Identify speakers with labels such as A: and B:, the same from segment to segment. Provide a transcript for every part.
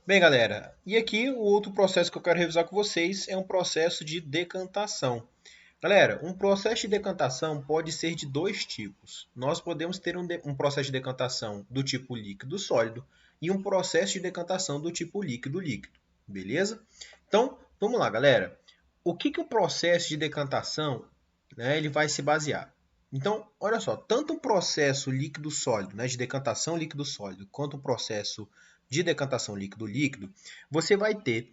A: Bem, galera, e aqui o outro processo que eu quero revisar com vocês é um processo de decantação. Galera, um processo de decantação pode ser de dois tipos. Nós podemos ter um processo de decantação do tipo líquido-sólido e um processo de decantação do tipo líquido-líquido, beleza? Então, vamos lá, galera. O que o processo de decantação, né, ele vai se basear? Então, olha só, tanto o processo líquido-sólido, né, de decantação líquido-sólido, quanto o processo de decantação líquido-líquido, você vai ter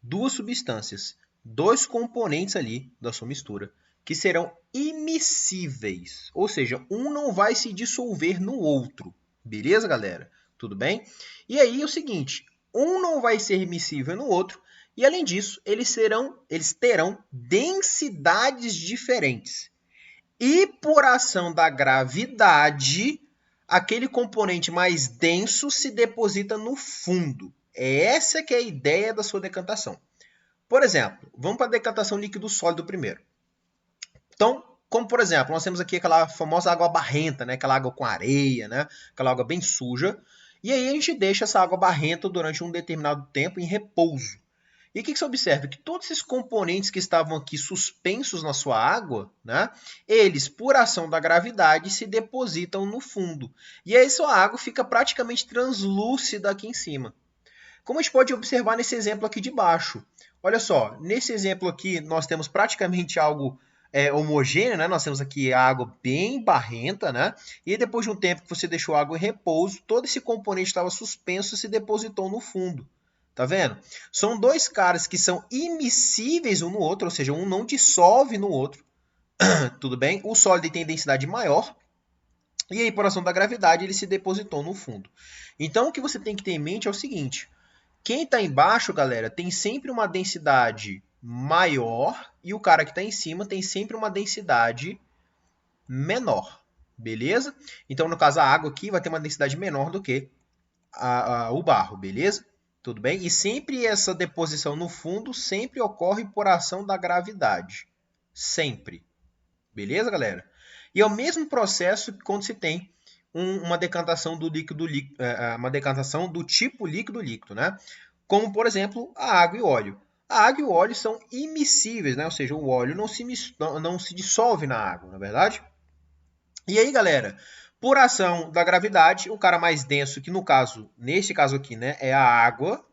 A: duas substâncias, dois componentes ali da sua mistura, que serão immiscíveis, ou seja, um não vai se dissolver no outro. Beleza, galera? Tudo bem? E aí é o seguinte, um não vai ser immiscível no outro, e além disso, eles terão densidades diferentes. E por ação da gravidade, aquele componente mais denso se deposita no fundo. Essa que é a ideia da sua decantação. Por exemplo, vamos para a decantação líquido sólido primeiro. Então, como por exemplo, nós temos aqui aquela famosa água barrenta, né? Aquela água com areia, né? Aquela água bem suja. E aí a gente deixa essa água barrenta durante um determinado tempo em repouso. E o que você observa? Que todos esses componentes que estavam aqui suspensos na sua água, né, eles, por ação da gravidade, se depositam no fundo. E aí sua água fica praticamente translúcida aqui em cima. Como a gente pode observar nesse exemplo aqui de baixo. Olha só, nesse exemplo aqui nós temos praticamente algo homogêneo, né? Nós temos aqui a água bem barrenta, né? E depois de um tempo que você deixou a água em repouso, todo esse componente estava suspenso e se depositou no fundo. Tá vendo? São dois caras que são immiscíveis um no outro, ou seja, um não dissolve no outro. Tudo bem? O sólido tem densidade maior, e aí, por ação da gravidade, ele se depositou no fundo. Então, o que você tem que ter em mente é o seguinte: quem está embaixo, galera, tem sempre uma densidade maior e o cara que está em cima tem sempre uma densidade menor. Beleza? Então, no caso, a água aqui vai ter uma densidade menor do que o barro, beleza? Tudo bem? E sempre essa deposição no fundo sempre ocorre por ação da gravidade. Sempre. Beleza, galera? E é o mesmo processo que quando se tem uma decantação do uma decantação do tipo líquido-líquido, né? Como, por exemplo, a água e o óleo. A água e o óleo são immiscíveis, né? Ou seja, o óleo não se dissolve na água, não é verdade? E aí, galera, por ação da gravidade, o cara mais denso, que no caso, neste caso aqui, né, é a água,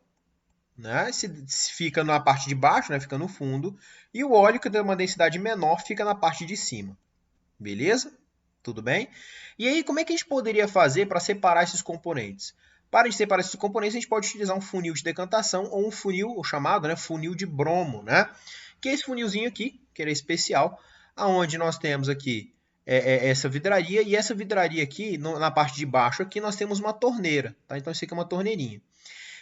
A: né? Se fica na parte de baixo, né, fica no fundo, e o óleo, que tem uma densidade menor, fica na parte de cima. Beleza? Tudo bem? E aí, como é que a gente poderia fazer para separar esses componentes? Para separar esses componentes, a gente pode utilizar um funil de decantação ou um funil chamado, né, funil de bromo, né? Que é esse funilzinho aqui, que ele é especial, aonde nós temos aqui essa vidraria, e essa vidraria aqui, na parte de baixo aqui, nós temos uma torneira, tá? Então isso aqui é uma torneirinha.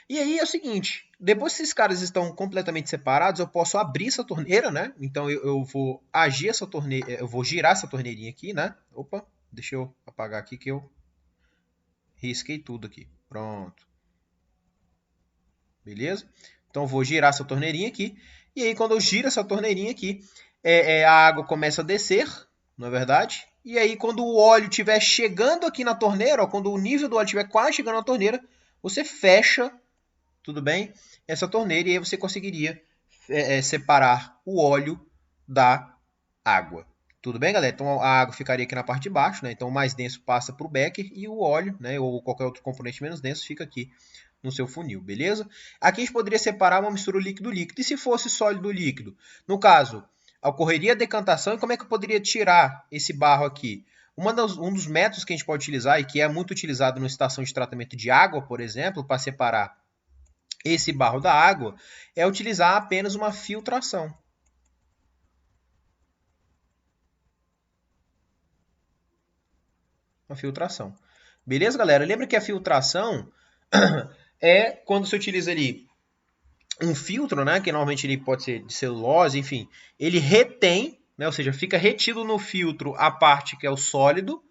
A: E aí é o seguinte, depois que esses caras estão completamente separados, eu posso abrir essa torneira, né? Então eu vou agir essa torneira, eu vou girar essa torneirinha aqui, né? Opa, deixa eu apagar aqui que eu risquei tudo aqui. Pronto. Beleza? Então eu vou girar essa torneirinha aqui. E aí quando eu giro essa torneirinha aqui, a água começa a descer, não é verdade? E aí quando o óleo estiver chegando aqui na torneira, ó, quando o nível do óleo estiver quase chegando na torneira, você fecha, tudo bem? Essa torneira, e aí você conseguiria separar o óleo da água. Tudo bem, galera? Então a água ficaria aqui na parte de baixo, né? Então o mais denso passa para o becker e o óleo, né? Ou qualquer outro componente menos denso fica aqui no seu funil, beleza? Aqui a gente poderia separar uma mistura líquido-líquido. E se fosse sólido-líquido? No caso, ocorreria a decantação, e como é que eu poderia tirar esse barro aqui? Um dos métodos que a gente pode utilizar, e que é muito utilizado na estação de tratamento de água, por exemplo, para separar esse barro da água, é utilizar apenas uma filtração. Uma filtração. Beleza, galera? Lembra que a filtração é quando você utiliza ali um filtro, né, que normalmente ele pode ser de celulose, enfim, ele retém, né, ou seja, fica retido no filtro a parte que é o sólido,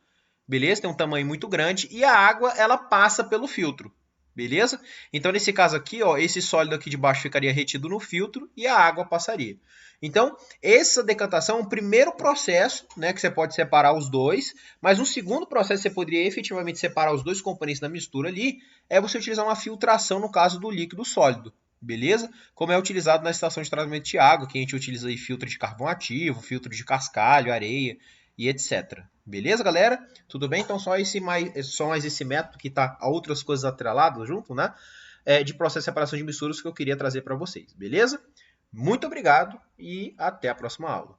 A: beleza? Tem um tamanho muito grande, e a água ela passa pelo filtro. Beleza? Então, nesse caso aqui, ó, esse sólido aqui de baixo ficaria retido no filtro e a água passaria. Então, essa decantação é o primeiro processo, né, que você pode separar os dois, mas um segundo processo que você poderia efetivamente separar os dois componentes da mistura ali é você utilizar uma filtração no caso do líquido sólido. Beleza? Como é utilizado na estação de tratamento de água, que a gente utiliza aí filtro de carvão ativo, filtro de cascalho, areia e etc. Beleza, galera? Tudo bem? Então, só mais esse método que tá a outras coisas atreladas junto, né? De processo de separação de misturas que eu queria trazer para vocês. Beleza? Muito obrigado e até a próxima aula.